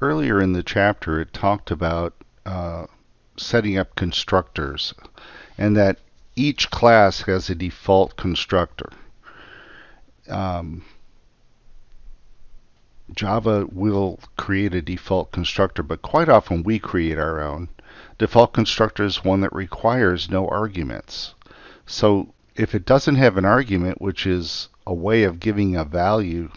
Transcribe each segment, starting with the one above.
Earlier in the chapter, it talked about setting up constructors and that each class has a default constructor. Java will create a default constructor, but quite often we create our own. Default constructor is one that requires no arguments. So if it doesn't have an argument, which is a way of giving a value,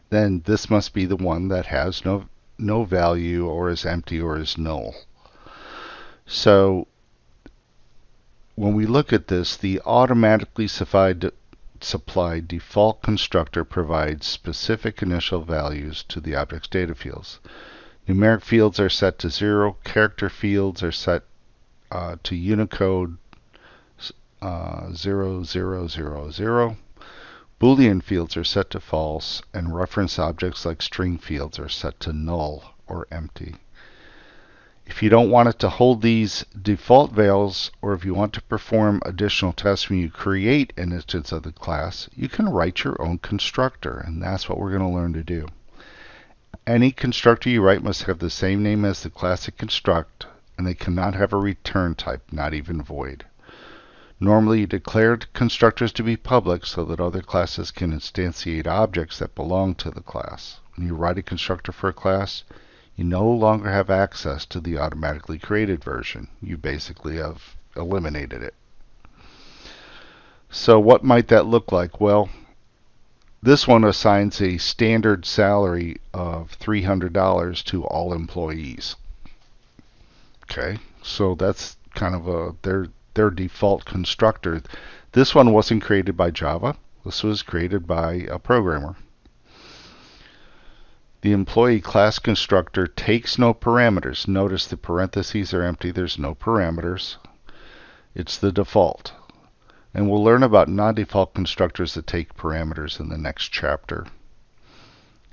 then this must be the one that has no value or is empty or is null. So when we look at this, the automatically supplied default constructor provides specific initial values to the object's data fields. Numeric fields are set to 0, character fields are set to Unicode 0000. Boolean fields are set to false, and reference objects like string fields are set to null or empty. If you don't want it to hold these default values, or if you want to perform additional tests when you create an instance of the class, you can write your own constructor, and that's what we're going to learn to do. Any constructor you write must have the same name as the class it constructs, and they cannot have a return type, not even void. Normally, you declare constructors to be public so that other classes can instantiate objects that belong to the class. When you write a constructor for a class, you no longer have access to the automatically created version. You basically have eliminated it. So what might that look like? Well, this one assigns a standard salary of $300 to all employees. Okay, so that's kind of their default constructor. This one wasn't created by Java. This was created by a programmer. The employee class constructor takes no parameters. Notice the parentheses are empty. There's no parameters. It's the default. And we'll learn about non-default constructors that take parameters in the next chapter.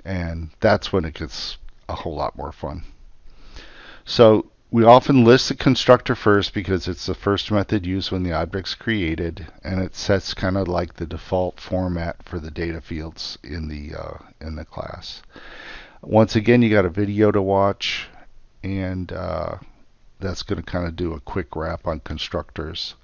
And that's when it gets a whole lot more fun. So we often list the constructor first because it's the first method used when the object's created, and it sets kind of like the default format for the data fields in the class. Once again, you got a video to watch, and that's going to kind of do a quick wrap on constructors.